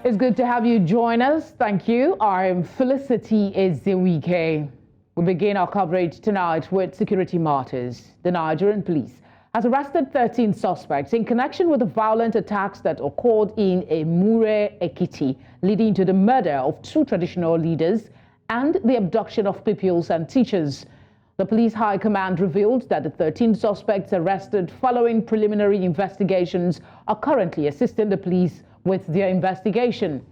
It's good to have you join us. Thank you. I'm Felicity Ezewike. We begin our coverage tonight with security matters. The Nigerian police has arrested 13 suspects in connection with the violent attacks that occurred in Emure, Ekiti, leading to the murder of 2 traditional leaders and the abduction of pupils and teachers. The police high command revealed that the 13 suspects arrested following preliminary investigations are currently assisting the police with their investigation.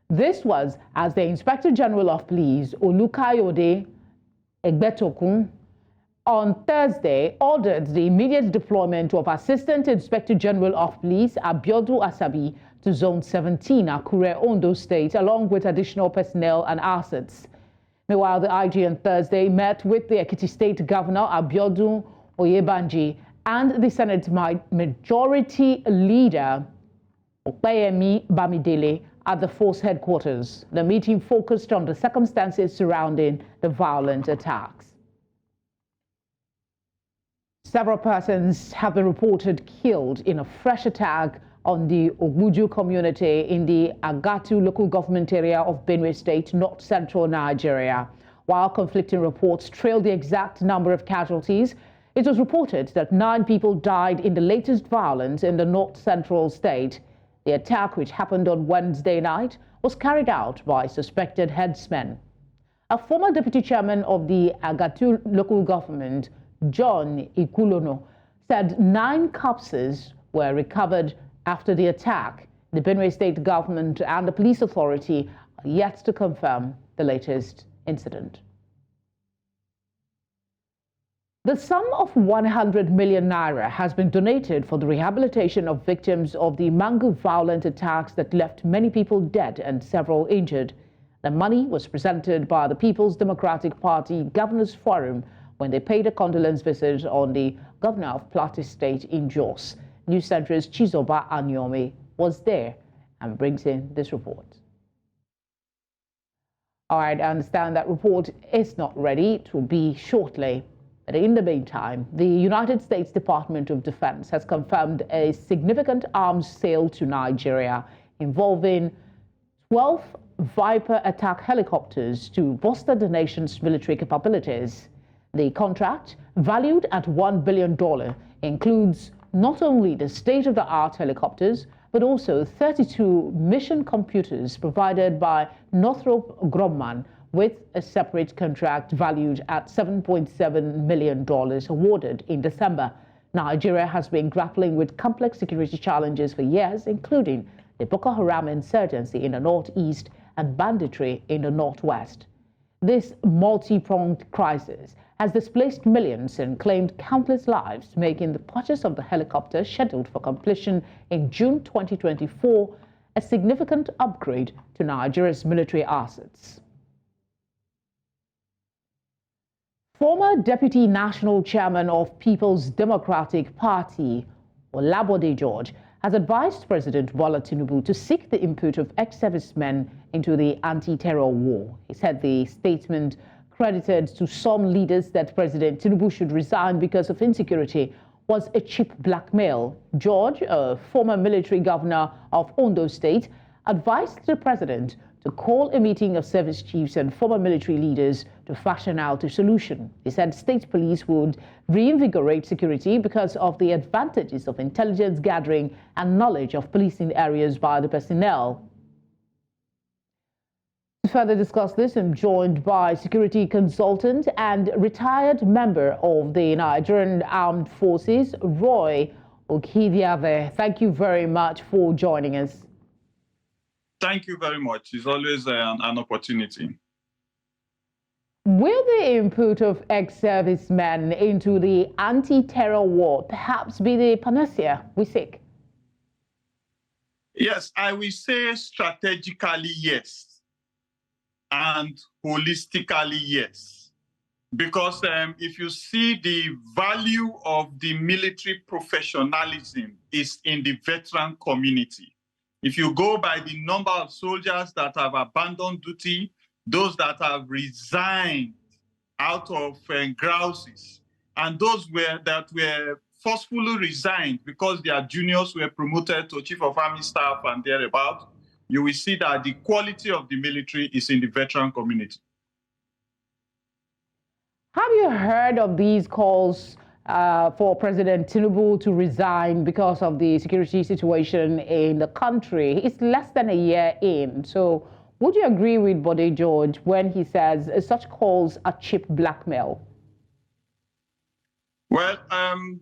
This was as the Inspector General of Police, Olukayode Egbetokun, on Thursday ordered the immediate deployment of Assistant Inspector General of Police Abiodun Asabi to Zone 17, Akure, Ondo State, along with additional personnel and assets. Meanwhile, the IG on Thursday met with the Ekiti State Governor Abiodun Oyebanji and the Senate Majority Leader Opeyemi Bamidele at the force headquarters. The meeting focused on the circumstances surrounding the violent attacks. Several persons have been reported killed in a fresh attack on the Ogbuju community in the Agatu local government area of Benue State, north-central Nigeria. While conflicting reports trailed the exact number of casualties, it was reported that 9 people died in the latest violence in the north-central state. The attack, which happened on Wednesday night, was carried out by suspected headsmen. A former deputy chairman of the Agatu local government, John Ikulono, said 9 corpses were recovered after the attack. The Benue State government and the police authority are yet to confirm the latest incident. The sum of 100 million naira has been donated for the rehabilitation of victims of the Mangu violent attacks that left many people dead and several injured. The money was presented by the People's Democratic Party Governors Forum when they paid a condolence visit on the governor of Plateau State in Jos. News Center's Chizoba Anyome was there and brings in this report. All right, I understand that report is not ready. It will be shortly. But in the meantime, the United States Department of Defense has confirmed a significant arms sale to Nigeria involving 12 Viper attack helicopters to bolster the nation's military capabilities. The contract, valued at $1 billion, includes not only the state-of-the-art helicopters, but also 32 mission computers provided by Northrop Grumman, with a separate contract valued at $7.7 million awarded in December. Nigeria has been grappling with complex security challenges for years, including the Boko Haram insurgency in the northeast and banditry in the northwest. This multi-pronged crisis has displaced millions and claimed countless lives, making the purchase of the helicopter, scheduled for completion in June 2024, a significant upgrade to Nigeria's military assets. Former Deputy National Chairman of People's Democratic Party, Bode George, has advised President Tinubu to seek the input of ex-servicemen into the anti-terror war. He said the statement credited to some leaders that President Tinubu should resign because of insecurity was a cheap blackmail. George, a former military governor of Ondo State, advised the president to call a meeting of service chiefs and former military leaders to fashion out a solution. He said state police would reinvigorate security because of the advantages of intelligence gathering and knowledge of policing areas by the personnel. To further discuss this, I'm joined by security consultant and retired member of the Nigerian Armed Forces, Roy Okhidievbe. Thank you very much for joining us. Thank you very much. It's always an opportunity. Will the input of ex-servicemen into the anti-terror war perhaps be the panacea we seek? Yes, I will say strategically yes, and holistically yes. Because if you see the value of the military professionalism is in the veteran community. If you go by the number of soldiers that have abandoned duty, those that have resigned out of grouses, and those that were forcefully resigned because their juniors were promoted to Chief of Army Staff and thereabout, you will see that the quality of the military is in the veteran community. Have you heard of these calls for President Tinubu to resign because of the security situation in the country? It's less than a year in. So would you agree with Bode George when he says such calls are cheap blackmail? Well,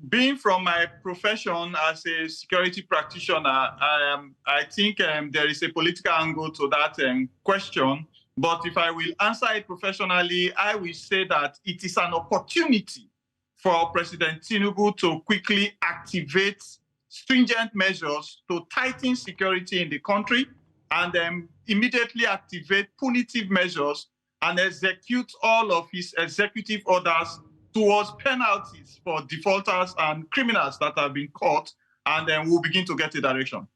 being from my profession as a security practitioner, I think there is a political angle to that question. But if I will answer it professionally, I will say that it is an opportunity for President Tinubu to quickly activate stringent measures to tighten security in the country and immediately activate punitive measures and execute all of his executive orders towards penalties for defaulters and criminals that have been caught, and then we'll begin to get a direction.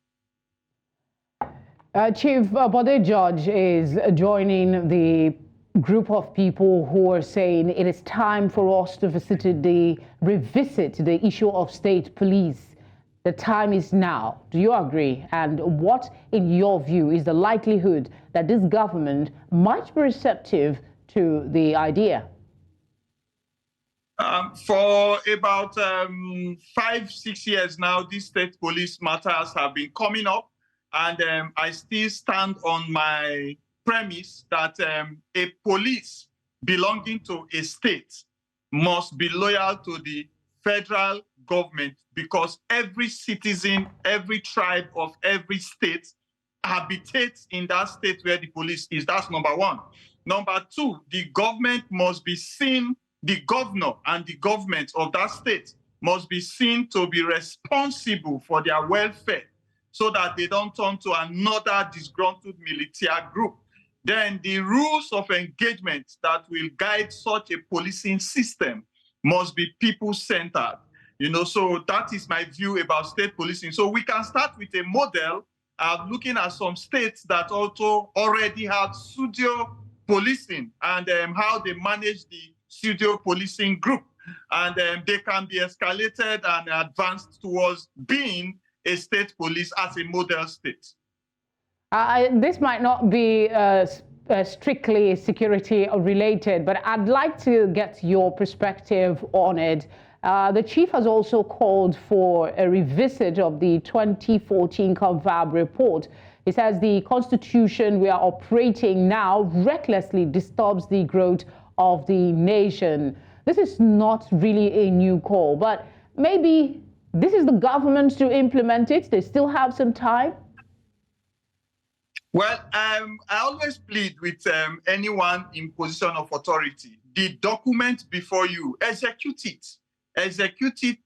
Chief Bode George is joining the group of people who are saying it is time for us to revisit the issue of state police. The time is now. Do you agree? And what, in your view, is the likelihood that this government might be receptive to the idea? For about 5-6 years now, these state police matters have been coming up, and I still stand on my premise that a police belonging to a state must be loyal to the federal government, because every citizen, every tribe of every state habitates in that state where the police is. That's number one. Number two, the government must be seen, the governor and the government of that state must be seen to be responsible for their welfare so that they don't turn to another disgruntled military group. Then the rules of engagement that will guide such a policing system must be people-centered. So that is my view about state policing. So we can start with a model of looking at some states that also already have pseudo policing and how they manage the pseudo policing group. And they can be escalated and advanced towards being a state police as a model state. This might not be strictly security related, but I'd like to get your perspective on it. The chief has also called for a revisit of the 2014 Confab report. He says the constitution we are operating now recklessly disturbs the growth of the nation. This is not really a new call, but maybe this is the government to implement it. They still have some time. Well, I always plead with anyone in position of authority. The document before you, execute it. Execute it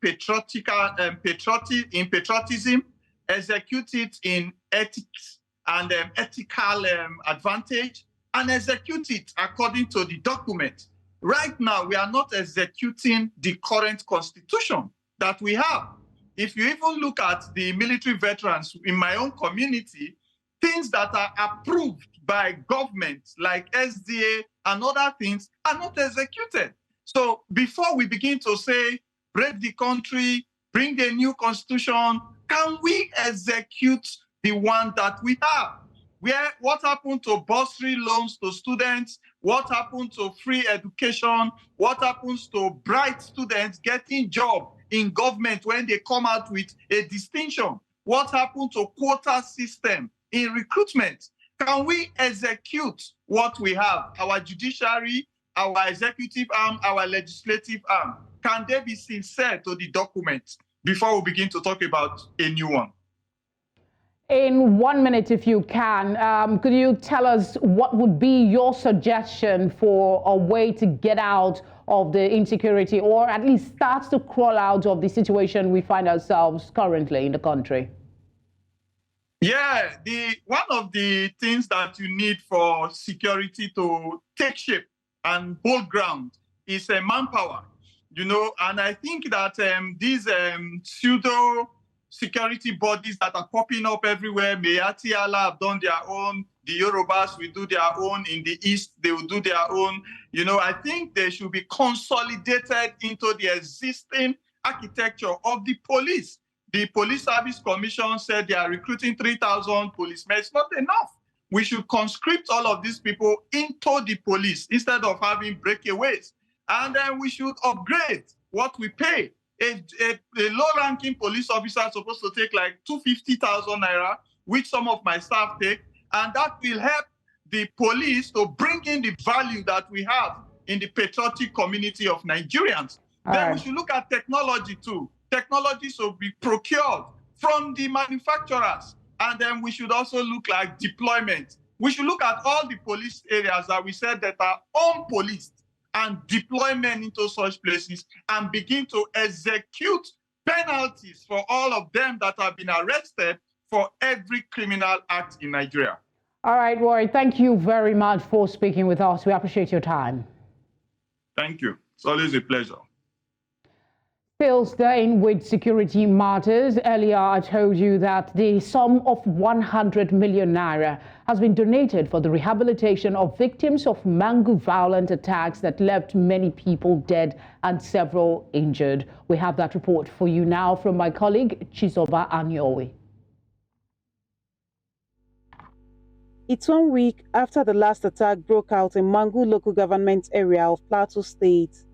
in patriotism, execute it in ethics and ethical advantage, and execute it according to the document. Right now, we are not executing the current constitution that we have. If you even look at the military veterans in my own community, things that are approved by government like SDA and other things are not executed. So before we begin to say, break the country, bring a new constitution, can we execute the one that we have? What happened to bursary loans to students? What happened to free education? What happens to bright students getting job in government when they come out with a distinction? What happened to quota system in recruitment? Can we execute what we have? Our judiciary, our executive arm, our legislative arm, can they be sincere to the document before we begin to talk about a new one? In 1 minute, if you can, could you tell us what would be your suggestion for a way to get out of the insecurity, or at least start to crawl out of the situation we find ourselves currently in the country? Yeah, one of the things that you need for security to take shape and hold ground is manpower, and I think that these pseudo security bodies that are popping up everywhere, Mayati Allah have done their own, the Yorubas will do their own, in the East they will do their own. I think they should be consolidated into the existing architecture of the police. The Police Service Commission said they are recruiting 3,000 policemen. It's not enough. We should conscript all of these people into the police instead of having breakaways. And then we should upgrade what we pay. A low-ranking police officer is supposed to take like 250,000 naira, which some of my staff take, and that will help the police to bring in the value that we have in the patriotic community of Nigerians. Then we should look at technology too. Technology should be procured from the manufacturers. And then we should also look at deployment. We should look at all the police areas that we said that are unpoliced and deployment into such places and begin to execute penalties for all of them that have been arrested for every criminal act in Nigeria. All right, Roy, thank you very much for speaking with us. We appreciate your time. Thank you. It's always a pleasure. Still staying with security matters, earlier I told you that the sum of 100 million naira has been donated for the rehabilitation of victims of Mangu violent attacks that left many people dead and several injured. We have that report for you now from my colleague Chizoba Anyowe. It's 1 week after the last attack broke out in Mangu local government area of Plateau State.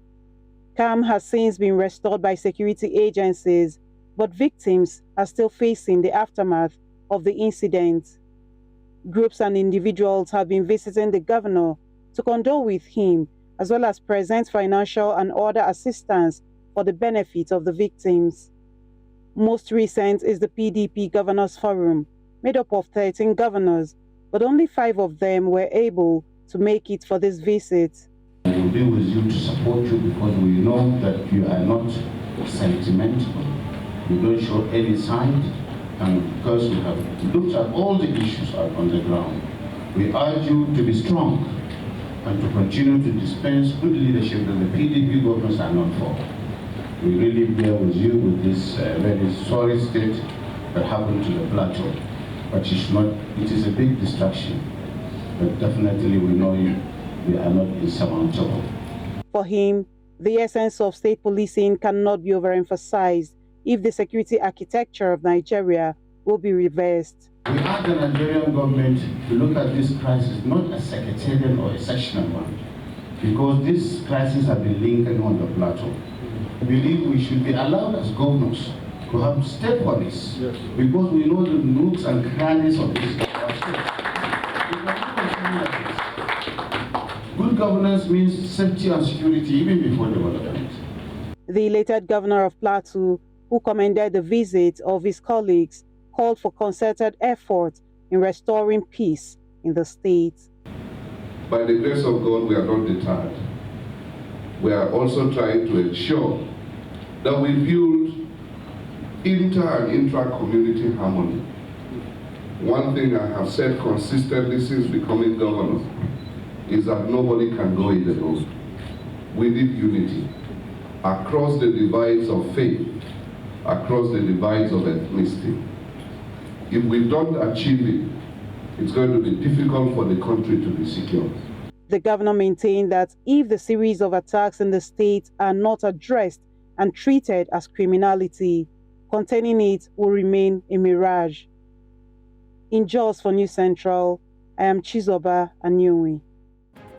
Calm has since been restored by security agencies, but victims are still facing the aftermath of the incident. Groups and individuals have been visiting the governor to condole with him, as well as present financial and other assistance for the benefit of the victims. Most recent is the PDP Governors Forum, made up of 13 governors, but only 5 of them were able to make it for this visit. We will be with you to support you because we know that you are not sentimental. You don't show any sign, and because we have looked at all the issues on the ground, we urge you to be strong and to continue to dispense good leadership that the PDP governments are known for. We really bear with you with this very sorry state that happened to the Plateau. But it is a big distraction. But definitely we know we are not insurmountable. For him, the essence of state policing cannot be overemphasized if the security architecture of Nigeria will be reversed. We ask the Nigerian government to look at this crisis not a sectarian or a sectional one, because this crisis has been linked on the Plateau. I believe we should be allowed as governors to have state police, because we know the nooks and crannies of this state. Good governance means safety and security even before development. The elated governor of Plateau, who commended the visit of his colleagues, called for concerted effort in restoring peace in the state. By the grace of God, we are not deterred. We are also trying to ensure that we build inter- and intra-community harmony. One thing I have said consistently since becoming governor is that nobody can go it alone. We need unity across the divides of faith, across the divides of ethnicity. If we don't achieve it, it's going to be difficult for the country to be secure. The governor maintained that if the series of attacks in the state are not addressed and treated as criminality, containing it will remain a mirage. In Jos for News Central, I am Chizoba Anyowe.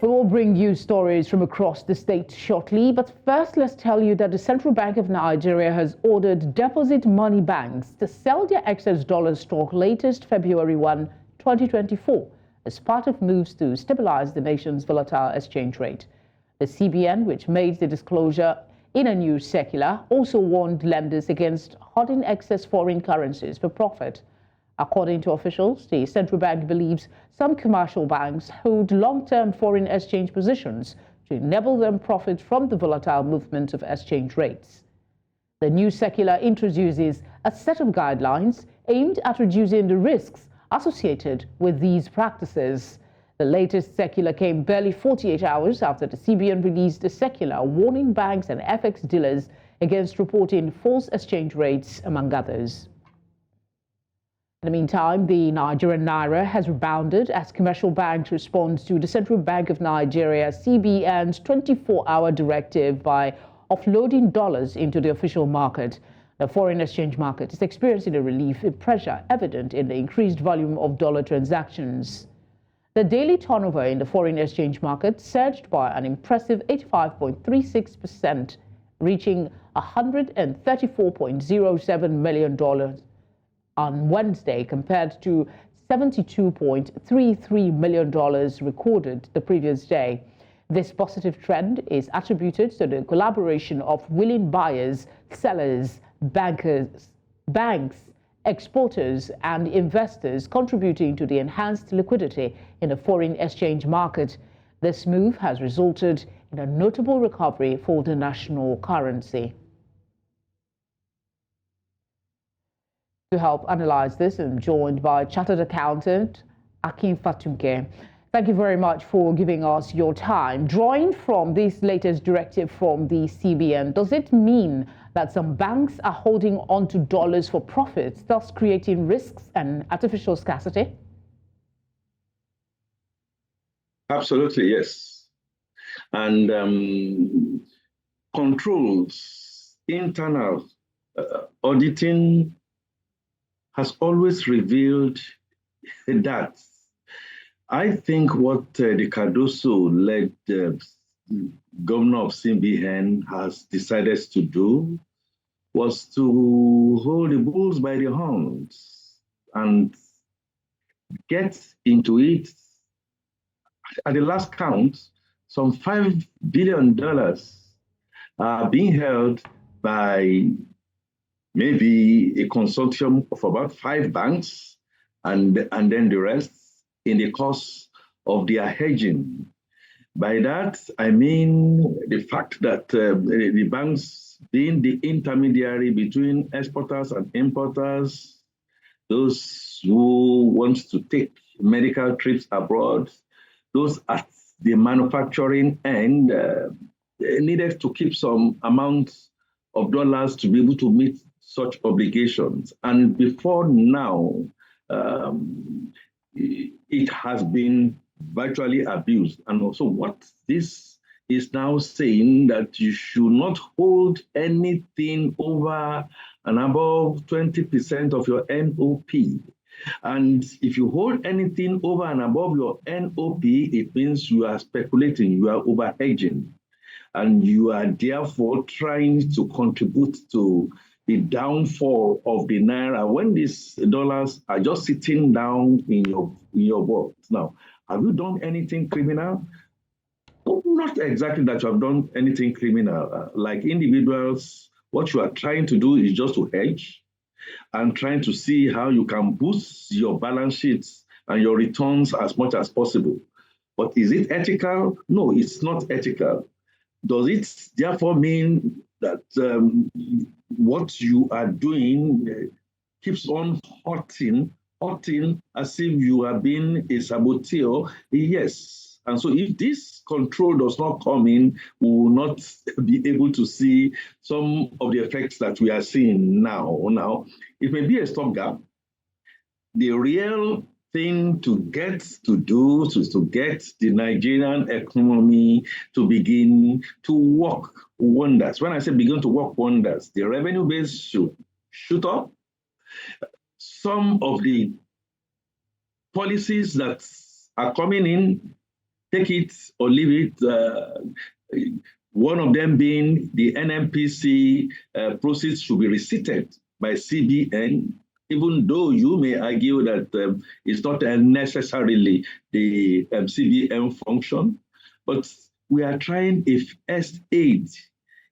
We will bring you stories from across the state shortly, but first let's tell you that the Central Bank of Nigeria has ordered deposit money banks to sell their excess dollar stock latest February 1, 2024, as part of moves to stabilize the nation's volatile exchange rate. The CBN, which made the disclosure in a new circular, also warned lenders against hoarding excess foreign currencies for profit. According to officials, the central bank believes some commercial banks hold long-term foreign exchange positions to enable them profit from the volatile movement of exchange rates. The new circular introduces a set of guidelines aimed at reducing the risks associated with these practices. The latest circular came barely 48 hours after the CBN released a circular warning banks and FX dealers against reporting false exchange rates, among others. In the meantime, the Nigerian naira has rebounded as commercial banks respond to the Central Bank of Nigeria CBN's 24-hour directive by offloading dollars into the official market. The foreign exchange market is experiencing a relief in pressure evident in the increased volume of dollar transactions. The daily turnover in the foreign exchange market surged by an impressive 85.36%, reaching $134.07 million on Wednesday compared to $72.33 million recorded the previous day. This positive trend is attributed to the collaboration of willing buyers, sellers, banks, exporters, and investors contributing to the enhanced liquidity in the foreign exchange market. This move has resulted in a notable recovery for the national currency. To help analyze this, I'm joined by Chartered Accountant Akin Fatunke. Thank you very much for giving us your time. Drawing from this latest directive from the CBN, does it mean that some banks are holding on to dollars for profits, thus creating risks and artificial scarcity? Absolutely, yes. And controls, internal auditing has always revealed that. I think what the Cardoso-led governor of CBN has decided to do was to hold the bulls by the horns and get into it. At the last count, some $5 billion are being held by maybe a consortium of about 5 banks and then the rest in the course of their hedging. By that, I mean the fact that the banks being the intermediary between exporters and importers, those who want to take medical trips abroad, those at the manufacturing end needed to keep some amount of dollars to be able to meet such obligations. And before now, it has been virtually abused. And also what this is now saying that you should not hold anything over and above 20% of your NOP. And if you hold anything over and above your NOP, it means you are speculating, you are over-hedging, and you are therefore trying to contribute to the downfall of the naira when these dollars are just sitting down in your vault. Now, have you done anything criminal? Well, not exactly that you have done anything criminal. Like individuals, what you are trying to do is just to hedge and trying to see how you can boost your balance sheets and your returns as much as possible. But is it ethical? No, it's not ethical. Does it therefore mean that what you are doing keeps on hurting as if you are being a saboteur? Yes. And so if this control does not come in, we will not be able to see some of the effects that we are seeing now. Now, it may be a stopgap. The real thing to get to do is to get the Nigerian economy to begin to work wonders. When I say begin to work wonders, the revenue base should shoot up. Some of the policies that are coming in, take it or leave it. One of them being the NMPC proceeds should be receipted by CBN, even though you may argue that it's not necessarily the CBN function. But we are trying a first aid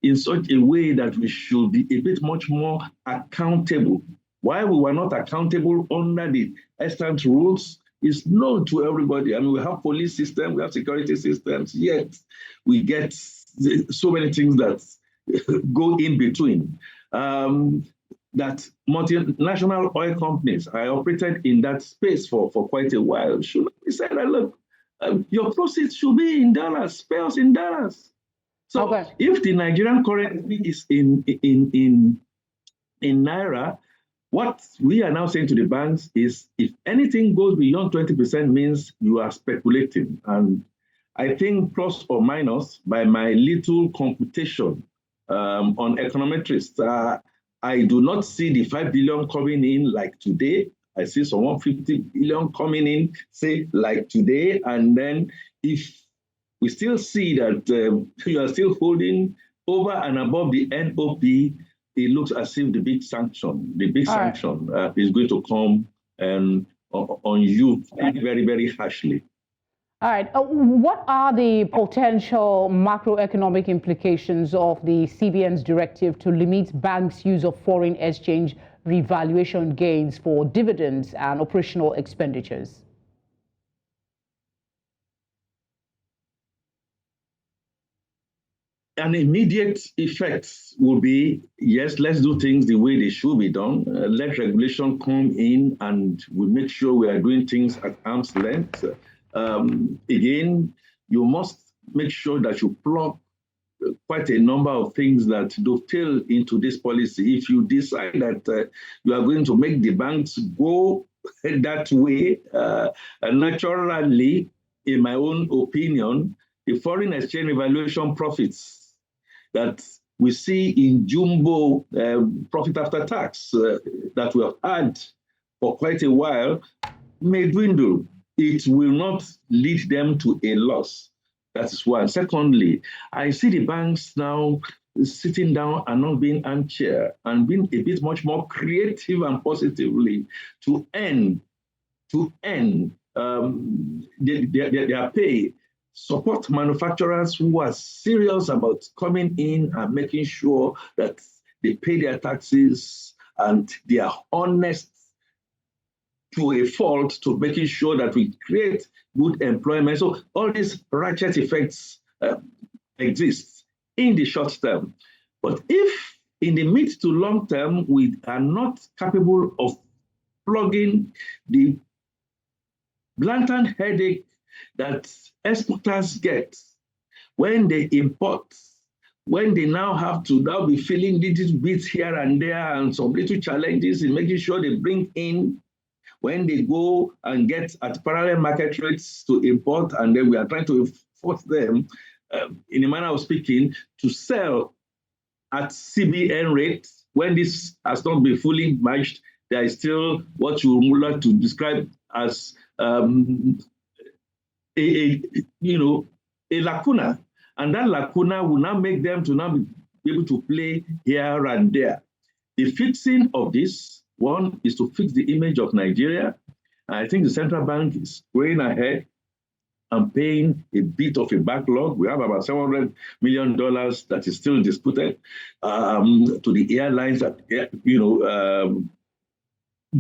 in such a way that we should be a bit much more accountable. Why we were not accountable under the extant rules is known to everybody. I mean, we have police systems, we have security systems, yet we get so many things that go in between. That multinational oil companies, I operated in that space for quite a while, should be said that, look, your proceeds should be in dollars, pay us in dollars. So okay, if the Nigerian currency is in naira, what we are now saying to the banks is if anything goes beyond 20% means you are speculating. And I think plus or minus, by my little computation on econometrists, I do not see the 5 billion coming in like today. I see some 150 billion coming in, say, like today. And then if we still see that you are still holding over and above the NOP, it looks as if the big sanction is going to come on you very, very harshly. All right. What are the potential macroeconomic implications of the CBN's directive to limit banks' use of foreign exchange revaluation gains for dividends and operational expenditures? An immediate effect will be, yes, let's do things the way they should be done. Let regulation come in and we make sure we are doing things at arm's length. Again, you must make sure that you plug quite a number of things that dovetail into this policy. If you decide that you are going to make the banks go that way, naturally, in my own opinion, the foreign exchange evaluation profits that we see in jumbo profit after tax that we have had for quite a while may dwindle. It will not lead them to a loss. That is one. Secondly, I see the banks now sitting down and not being armchair and being a bit much more creative and positively to end their pay. Support manufacturers who are serious about coming in and making sure that they pay their taxes and they are honest to a fault to making sure that we create good employment. So all these ratchet effects exist in the short term. But if in the mid to long term, we are not capable of plugging the blatant headache that exporters get when they import, when they now have to now be feeling little bits here and there and some little challenges in making sure they bring in when they go and get at parallel market rates to import, and then we are trying to force them, in a manner of speaking, to sell at CBN rates. When this has not been fully matched, there is still what you would like to describe as a lacuna, and that lacuna will now make them to now be able to play here and there. The fixing of this one is to fix the image of Nigeria. I think the central bank is going ahead and paying a bit of a backlog. We have about $700 million that is still disputed to the airlines that,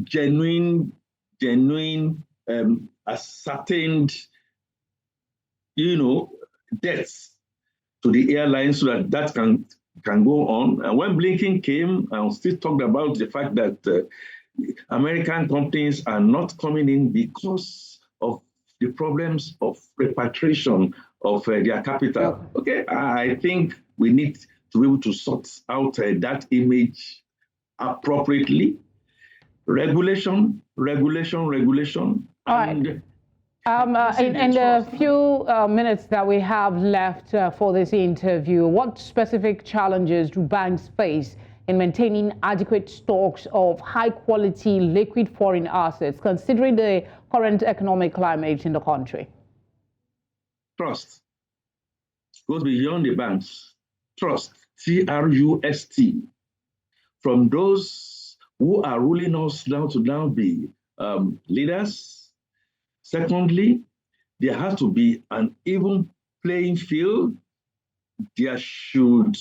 genuine, ascertained, debts to the airlines so that can go on. And when Blinken came, I still talked about the fact that American companies are not coming in because of the problems of repatriation of their capital. Okay, I think we need to be able to sort out that image appropriately. Regulation. All right. In the few minutes that we have left for this interview, what specific challenges do banks face in maintaining adequate stocks of high-quality liquid foreign assets, considering the current economic climate in the country? Trust goes beyond the banks. Trust, T-R-U-S-T, from those who are ruling us now to now be leaders. Secondly, there has to be an even playing field. There should,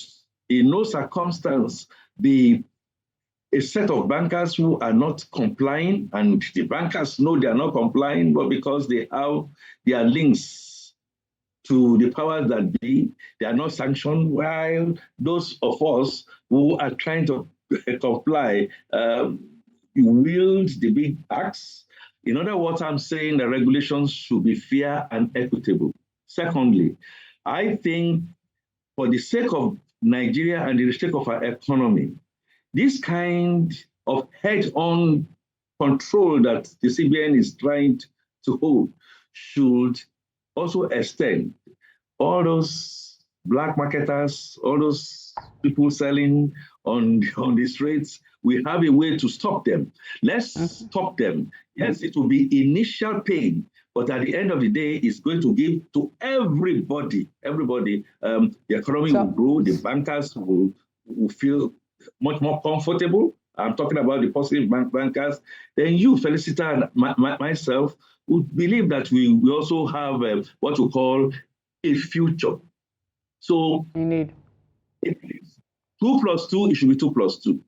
in no circumstance, be a set of bankers who are not complying, and the bankers know they are not complying, but because they have their links to the powers that be, they are not sanctioned, while those of us who are trying to comply wield the big axe. In other words, I'm saying the regulations should be fair and equitable. Secondly, I think for the sake of Nigeria and the sake of our economy, this kind of head-on control that the CBN is trying to hold should also extend all those black marketers, all those people selling on the streets. We have a way to stop them. Let's stop them. Yes, it will be initial pain, but at the end of the day, it's going to give to everybody. The economy will grow. The bankers will feel much more comfortable. I'm talking about the positive bankers. Then you, Felicita, and myself, would believe that we also have what we call a future. So, indeed, 2 plus 2, it should be 2 plus 2.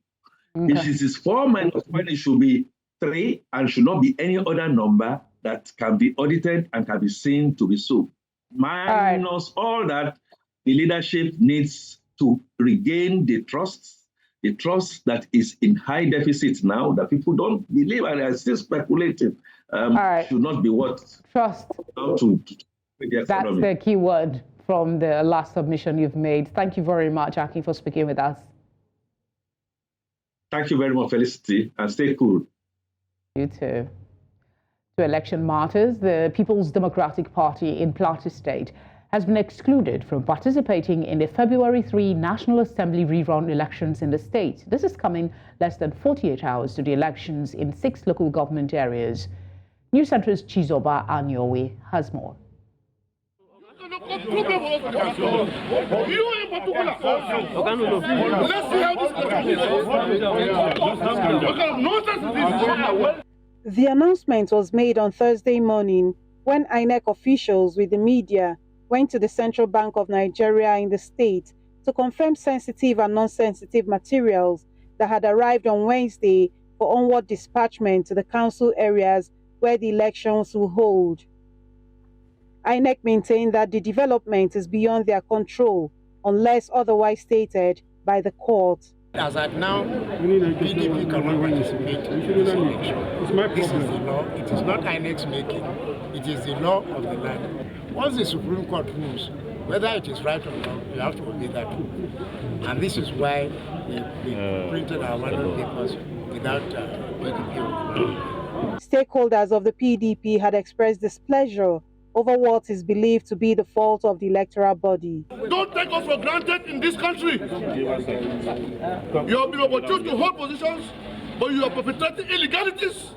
Okay. If it is 4 minus 1, it should be 3 and should not be any other number that can be audited and can be seen to be so. Minus all that, the leadership needs to regain the trust that is in high deficit now, that people don't believe and are still speculating, should not be what? Trust. That's the key word from the last submission you've made. Thank you very much, Akin, for speaking with us. Thank you very much, Felicity, and stay cool. You too. To election matters, the People's Democratic Party in Plateau State has been excluded from participating in the February 3 National Assembly rerun elections in the state. This is coming less than 48 hours to the elections in 6 local government areas. News Center's Chizoba Anyowe has more. Let's see how this. The announcement was made on Thursday morning when INEC officials with the media went to the Central Bank of Nigeria in the state to confirm sensitive and non-sensitive materials that had arrived on Wednesday for onward dispatchment to the council areas where the elections will hold. INEC maintained that the development is beyond their control unless otherwise stated by the court. As at now, PDP cannot participate in this election. This is the law. It is not INEC's making. It is the law of the land. Once the Supreme Court rules, whether it is right or wrong, you have to obey that rule. And this is why we printed our ballot papers without PDP. Stakeholders of the PDP had expressed displeasure over what is believed to be the fault of the electoral body. Don't take us for granted in this country. You have been opportune to hold positions, but you are perpetrating illegalities.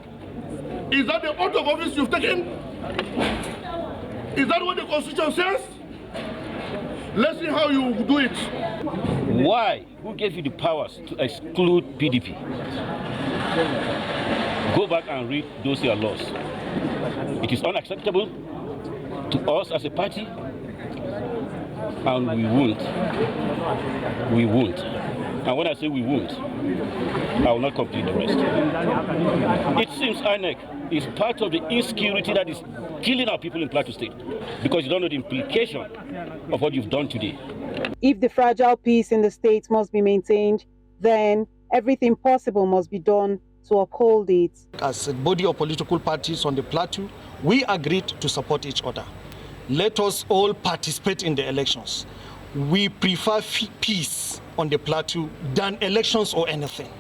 Is that the oath of office you've taken? Is that what the Constitution says? Let's see how you do it. Why? Who gave you the powers to exclude PDP? Go back and read those your laws. It is unacceptable to us as a party, and we won't. We won't. And when I say we won't, I will not complete the rest. It seems INEC is part of the insecurity that is killing our people in Plateau State, because you don't know the implication of what you've done today. If the fragile peace in the state must be maintained, then everything possible must be done to uphold it. As a body of political parties on the Plateau, we agreed to support each other. Let us all participate in the elections. We prefer peace on the Plateau than elections or anything.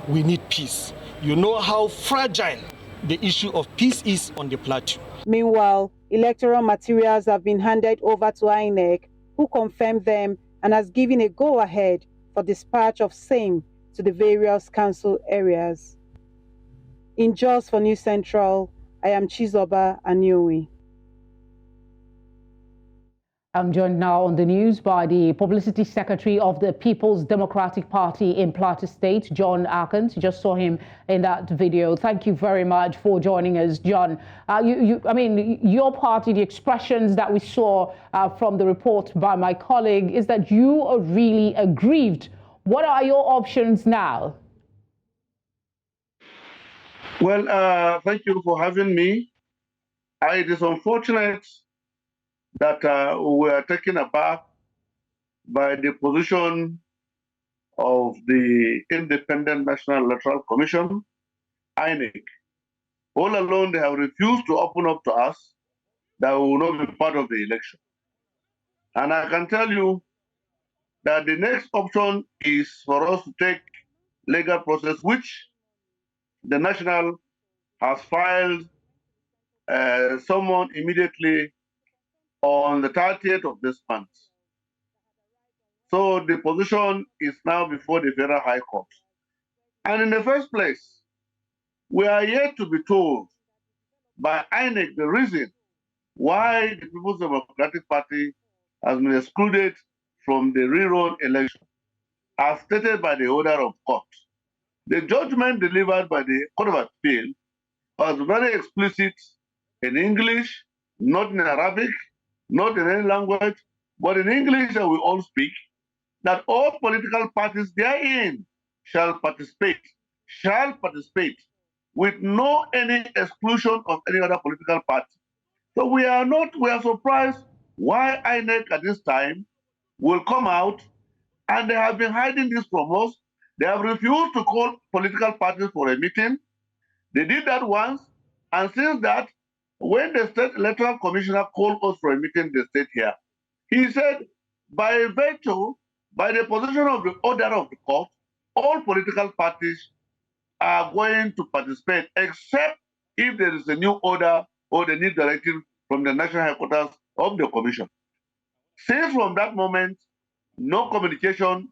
We need peace. You know how fragile the issue of peace is on the Plateau. Meanwhile, electoral materials have been handed over to INEC, who confirmed them and has given a go-ahead for dispatch of same to the various council areas. In Jos for News Central, I am Chizoba Anyowe. I'm joined now on the news by the Publicity Secretary of the People's Democratic Party in Plateau State, John Akin. You just saw him in that video. Thank you very much for joining us, John. I mean, your party, the expressions that we saw from the report by my colleague is that you are really aggrieved. What are your options now? Well, thank you for having me. It is unfortunate that we are taken aback by the position of the Independent National Electoral Commission, INEC. All along, they have refused to open up to us that we will not be part of the election. And I can tell you that the next option is for us to take legal process, which the National has filed someone immediately on the 30th of this month. So the position is now before the Federal High Court. And in the first place, we are yet to be told by INEC the reason why the People's Democratic Party has been excluded from the rerun election, as stated by the order of court. The judgment delivered by the Court of Appeal was very explicit in English, not in Arabic, not in any language, but in English that we all speak, that all political parties therein shall participate with no any exclusion of any other political party. So we are surprised why INEC at this time will come out, and they have been hiding this from us. They have refused to call political parties for a meeting. They did that once, and since that, when the State Electoral Commissioner called us for a meeting, they stayed here. He said, by virtue, by the position of the order of the court, all political parties are going to participate, except if there is a new order or the new directive from the national headquarters of the commission. Since from that moment, no communication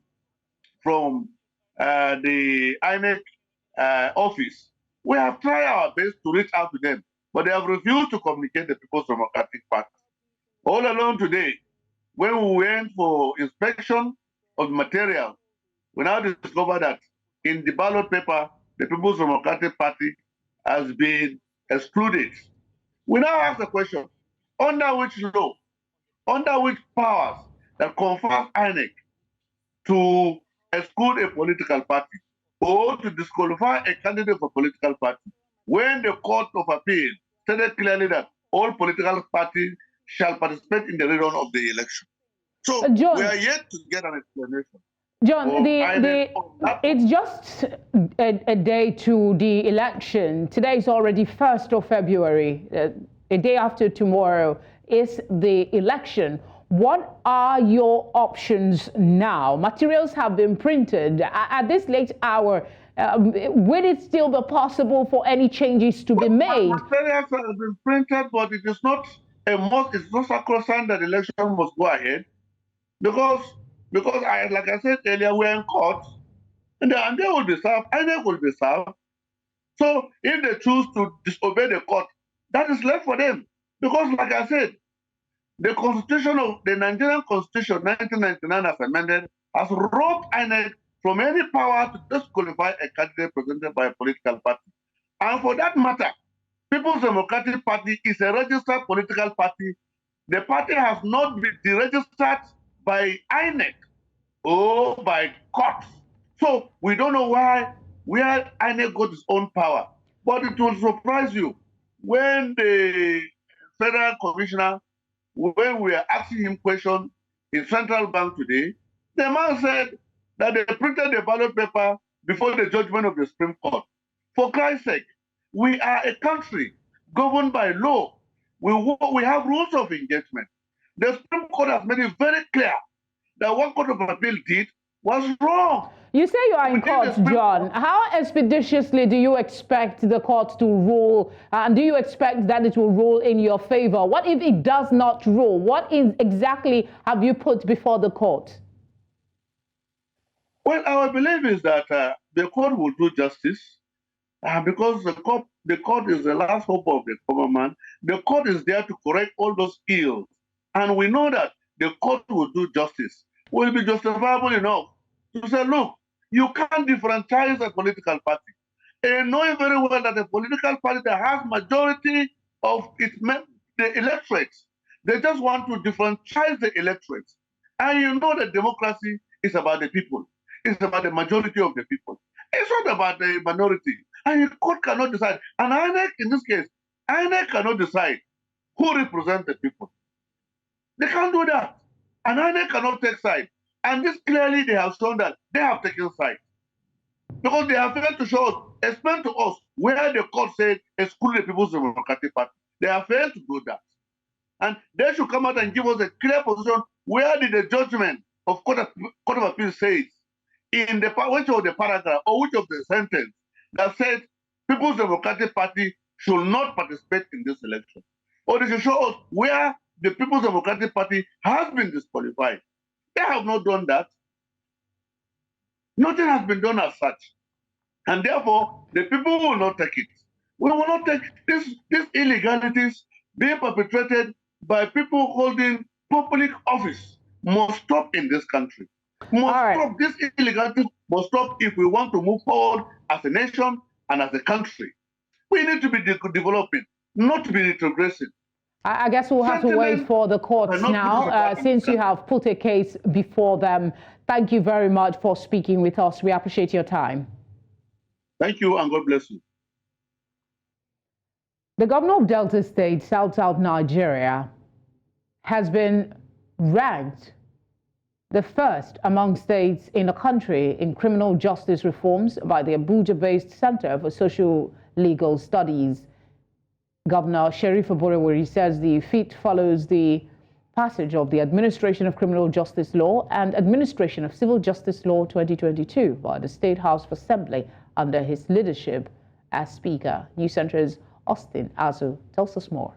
from the INEC office. We have tried our best to reach out to them, but they have refused to communicate the People's Democratic Party. All along today, when we went for inspection of material, we now discovered that in the ballot paper, the People's Democratic Party has been excluded. We now ask the question, under which law, under which powers that confers INEC to exclude a political party or to disqualify a candidate for a political party, when the Court of Appeal stated clearly that all political parties shall participate in the rerun of the election. So John, we are yet to get an explanation. John, it's just a day to the election. Today is already 1st of February. A day after tomorrow is the election. What are your options now? Materials have been printed. At this late hour, will it still be possible for any changes to be made? Materials have been printed, but it is not a must. It's not sacrosanct that the election must go ahead, because like I said earlier, we're in court, and they will be served, and they will be served. So if they choose to disobey the court, that is left for them. Because like I said, the Constitution of the Nigerian Constitution 1999 as amended has robbed INEC from any power to disqualify a candidate presented by a political party. And for that matter, People's Democratic Party is a registered political party. The party has not been deregistered by INEC or by courts. So we don't know where INEC got its own power. But it will surprise you when the federal commissioner, when we are asking him questions in Central Bank today, the man said that they printed the ballot paper before the judgment of the Supreme Court. For Christ's sake, we are a country governed by law. We have rules of engagement. The Supreme Court has made it very clear that what Court of Appeal did was wrong. You say you are in court, John. How expeditiously do you expect the court to rule? And do you expect that it will rule in your favor? What if it does not rule? What exactly have you put before the court? Well, our belief is that the court will do justice because the court is the last hope of the common man. The court is there to correct all those ills. And we know that the court will do justice, will be justifiable enough to say, look, you can't differentiate a political party. And knowing very well that a political party that has majority of the electorates, they just want to differentiate the electorates. And you know that democracy is about the people. It's about the majority of the people. It's not about the minority. And the court cannot decide. And INEC, in this case, INEC cannot decide who represents the people. They can't do that. And INEC cannot take side. And this clearly they have shown that they have taken side. Because they have failed to show us, explain to us where the court said exclude the People's Democratic Party. They have failed to do that. And they should come out and give us a clear position. Where did the judgment of Court of Appeal say in which of the paragraph or which of the sentence that said People's Democratic Party should not participate in this election? Or they should show us where the People's Democratic Party has been disqualified. They have not done that. Nothing has been done as such. And therefore, the people will not take it. We will not take these illegalities being perpetrated by people holding public office must stop in this country. Stop. This illegality must stop if we want to move forward as a nation and as a country. We need to be developing, not to be retrogressing. I guess we'll have to wait for the courts now, since you have put a case before them. Thank you very much for speaking with us. We appreciate your time. Thank you, and God bless you. The governor of Delta State, South Nigeria, has been ranked the first among states in the country in criminal justice reforms by the Abuja-based Center for Social Legal Studies. Governor Sheriff Oborevwori says the feat follows the passage of the Administration of Criminal Justice Law and Administration of Civil Justice Law 2022 by the State House of Assembly under his leadership as Speaker. News Center's Austin Azu tells us more.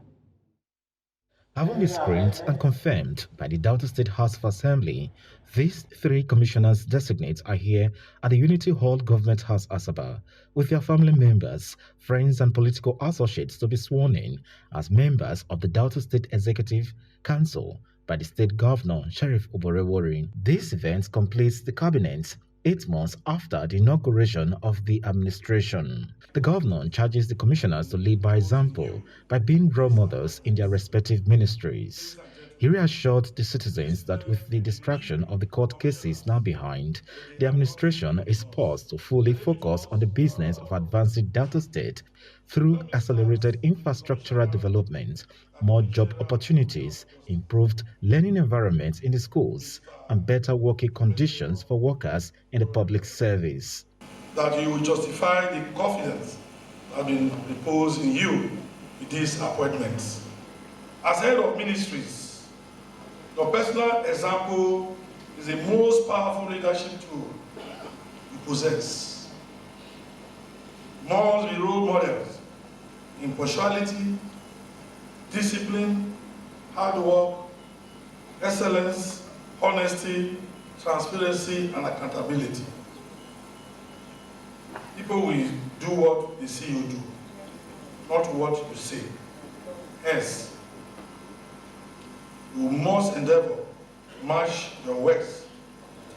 Having been screened and confirmed by the Delta State House of Assembly, these three commissioners designates are here at the Unity Hall Government House, Asaba, with their family members, friends and political associates to be sworn in as members of the Delta State Executive Council by the State Governor, Sheriff Oborevwori. This event completes the cabinet 8 months after the inauguration of the administration. The governor charges the commissioners to lead by example by being role models in their respective ministries. He reassured the citizens that with the distraction of the court cases now behind, the administration is poised to fully focus on the business of advancing Delta State through accelerated infrastructural development, more job opportunities, improved learning environments in the schools, and better working conditions for workers in the public service. That you will justify the confidence that has been reposed in you with these appointments. As head of ministries, your personal example is the most powerful leadership tool you possess. Must be role models in punctuality, discipline, hard work, excellence, honesty, transparency, and accountability. People will do what they see you do, not what you say. Hence, you must endeavor to match your words,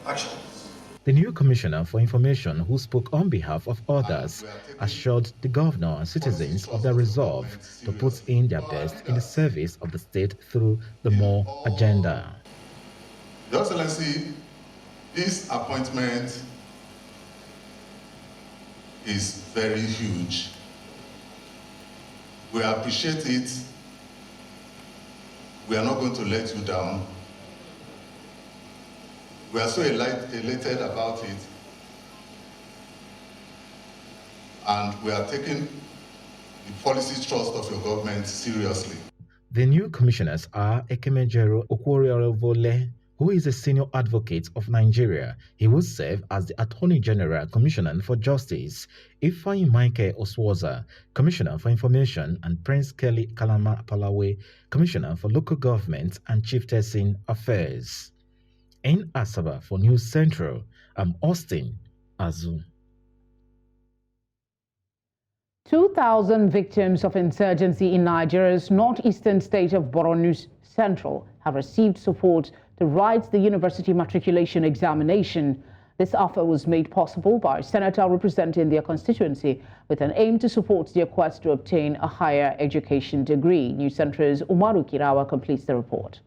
actions. The new Commissioner for Information, who spoke on behalf of others, assured the governor and citizens of their resolve to put in their best in the service of the state through the MORE agenda. Your Excellency, this appointment is very huge. We appreciate it. We are not going to let you down. We are so elated about it. And we are taking the policy trust of your government seriously. The new commissioners are Ekemejero Okhidievbe, who is a senior advocate of Nigeria. He will serve as the Attorney General Commissioner for Justice, Ifeanyi Michael Oswoza, Commissioner for Information, and Prince Kelly Kalama Palawe, Commissioner for Local Government and Chieftaincy Affairs. In Asaba for News Central, I'm Austin Azu. 2,000 victims of insurgency in Nigeria's northeastern state of Borno Central have received support to write the university matriculation examination. This offer was made possible by a senator representing their constituency with an aim to support their quest to obtain a higher education degree. News Center's Umaru Kirawa completes the report.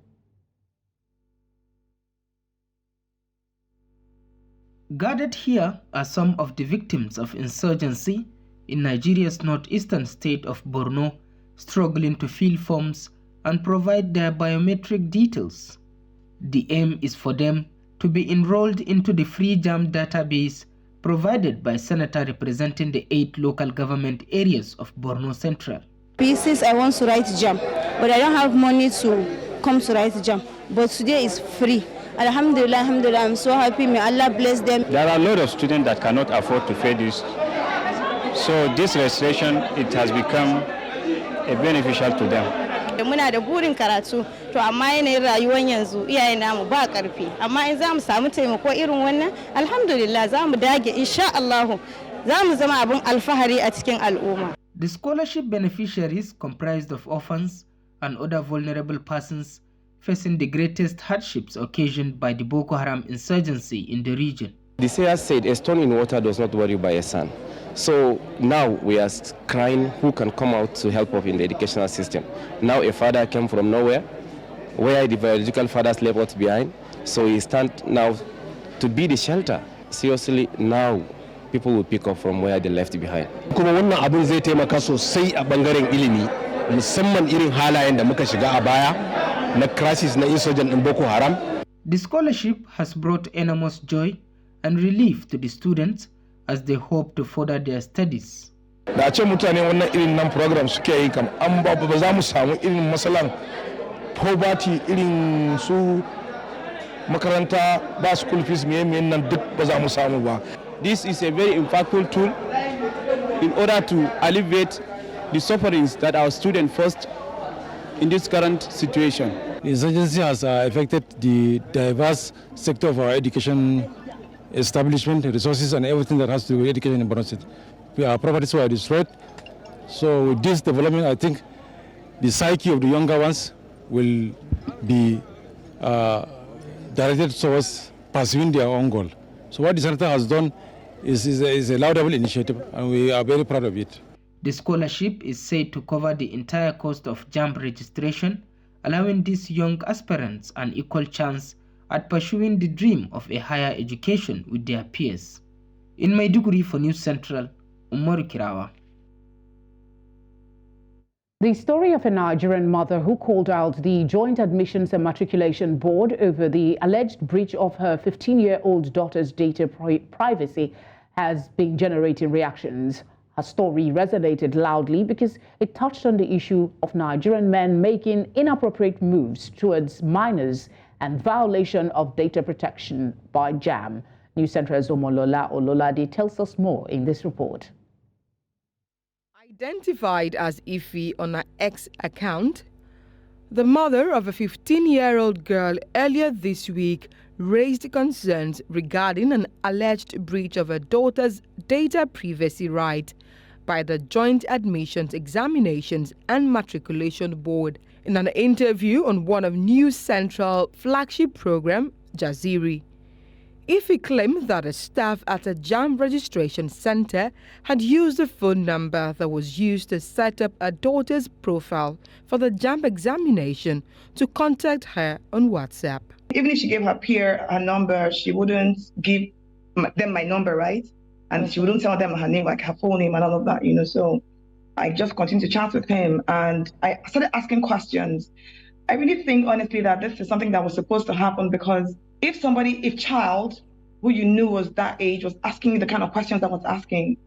Gathered here are some of the victims of insurgency in Nigeria's northeastern state of Borno, struggling to fill forms and provide their biometric details. The aim is for them to be enrolled into the free JAM database provided by Senator representing the 8 local government areas of Borno Central. Pieces I want to write JAM, but I don't have money to come to write JAM. But today is free. Alhamdulillah, alhamdulillah, I'm so happy. May Allah bless them. There are a lot of students that cannot afford to pay this. So this registration, it has become beneficial to them. Muna da burin karatu to amma yanayin rayuwar yanzu iyayen namu ba karfi amma in za mu samu taimako irin wannan alhamdulillah za mu dage insha Allah za mu zama abin alfahari a cikin al'umma. The scholarship beneficiaries comprised of orphans and other vulnerable persons facing the greatest hardships occasioned by the Boko Haram insurgency in the region. The sayer said, a stone in water does not worry by a son. So now we are crying who can come out to help us in the educational system. Now a father came from nowhere, where the biological fathers left us behind. So he stands now to be the shelter. Seriously, now people will pick up from where they left behind. Kuma wannan abun zai taimaka sosai a bangaren ilimi, musamman irin halayen da muka shiga a baya na crisis na insurgent din Boko Haram. The scholarship has brought enormous joy and relief to the students as they hope to further their studies. Da ce mutane wannan irin nan program suke yi kam an ba za mu samu irin masalan poverty irin su makaranta ba school fees miye nan duk ba za mu samu ba. This is a very impactful tool in order to alleviate the sufferings that our students faced in this current situation. The insurgency has affected the diverse sector of our education establishment, resources, and everything that has to do with education in Borno State. Our properties were destroyed. So with this development, I think the psyche of the younger ones will be directed towards pursuing their own goal. So what the Senator has done is a laudable initiative, and we are very proud of it. The scholarship is said to cover the entire cost of JAMB registration, allowing these young aspirants an equal chance at pursuing the dream of a higher education with their peers. In Maiduguri for News Central, Umaru Kirawa. The story of a Nigerian mother who called out the Joint Admissions and Matriculation Board over the alleged breach of her 15-year-old daughter's data privacy has been generating reactions. Her story resonated loudly because it touched on the issue of Nigerian men making inappropriate moves towards minors and violation of data protection by JAM. News Central's Omolola Ololade tells us more in this report. Identified as Ife on her X account, the mother of a 15-year-old girl earlier this week raised concerns regarding an alleged breach of her daughter's data privacy right by the Joint Admissions, Examinations and Matriculation Board in an interview on one of News Central flagship program, Jaziri. Ife claimed that a staff at a JAM registration center had used the phone number that was used to set up her daughter's profile for the JAM examination to contact her on WhatsApp. Even if she gave her peer her number, she wouldn't give them my number, right? And she wouldn't tell them her name, like her full name and all of that, you know. So I just continued to chat with him and I started asking questions. I really think, honestly, that this is something that was supposed to happen because if child who you knew was that age was asking you the kind of questions I was asking,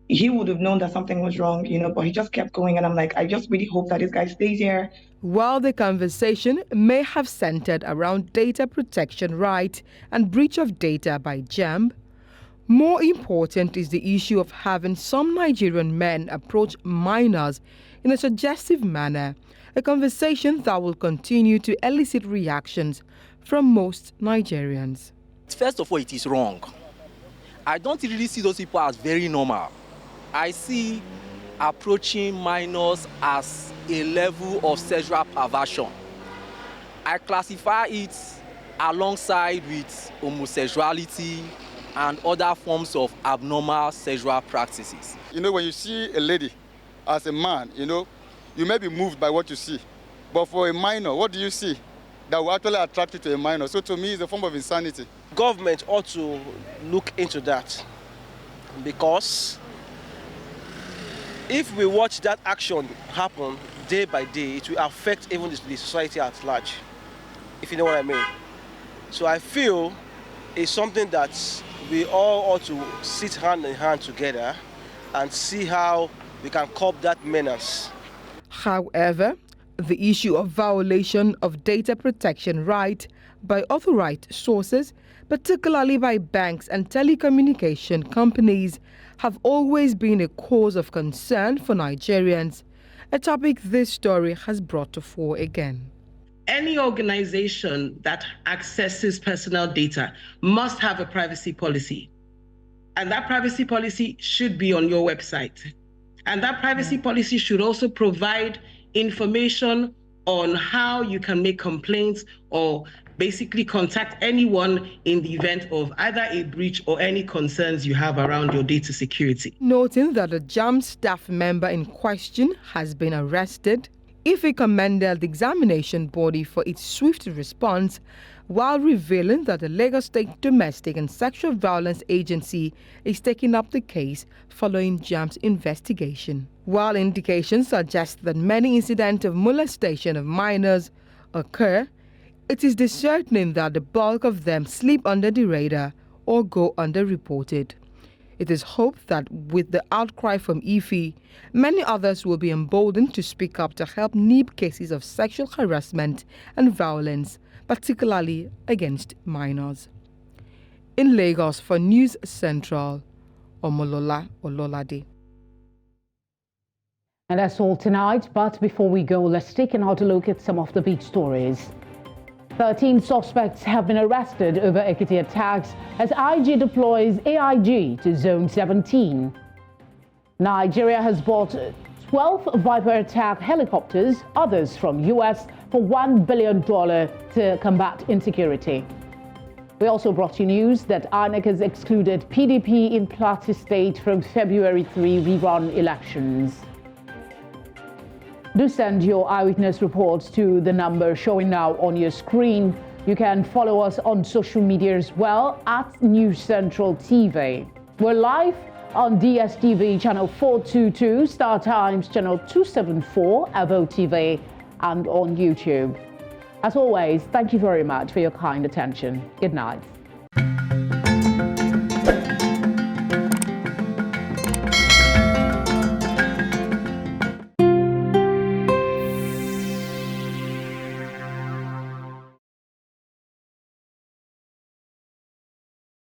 he would have known that something was wrong, you know, but he just kept going. And I'm like, I just really hope that this guy stays here. While the conversation may have centered around data protection right and breach of data by JAM, more important is the issue of having some Nigerian men approach minors in a suggestive manner, a conversation that will continue to elicit reactions from most Nigerians. First of all, it is wrong. I don't really see those people as very normal. I see approaching minors as a level of sexual perversion. I classify it alongside with homosexuality and other forms of abnormal sexual practices. You know, when you see a lady as a man, you know, you may be moved by what you see. But for a minor, what do you see that will actually attract you to a minor? So to me, it's a form of insanity. Government ought to look into that because if we watch that action happen day by day, it will affect even the society at large, if you know what I mean. So I feel it's something that we all ought to sit hand in hand together and see how we can curb that menace. However, the issue of violation of data protection right by authorized sources, particularly by banks and telecommunication companies, have always been a cause of concern for Nigerians, a topic this story has brought to fore again. Any organization that accesses personal data must have a privacy policy. And that privacy policy should be on your website. And that privacy policy should also provide information on how you can make complaints or basically contact anyone in the event of either a breach or any concerns you have around your data security. Noting that the JAMB staff member in question has been arrested, Ife commended the examination body for its swift response while revealing that the Lagos State Domestic and Sexual Violence Agency is taking up the case following JAMB's investigation. While indications suggest that many incidents of molestation of minors occur, it is discerning that the bulk of them slip under the radar or go underreported. It is hoped that with the outcry from Ife, many others will be emboldened to speak up to help nip cases of sexual harassment and violence, particularly against minors. In Lagos for News Central, Omolola Ololade. And that's all tonight, but before we go, let's take another look at some of the beat stories. 13 suspects have been arrested over Ekiti attacks as IG deploys AIG to Zone 17. Nigeria has bought 12 Viper attack helicopters, others from US, for $1 billion to combat insecurity. We also brought you news that INEC has excluded PDP in Plateau State from February 3 rerun elections. Do send your eyewitness reports to the number showing now on your screen. You can follow us on social media as well at News Central TV. We're live on DSTV channel 422, Star Times channel 274, Avo TV, and on YouTube. As always, thank you very much for your kind attention. Good night.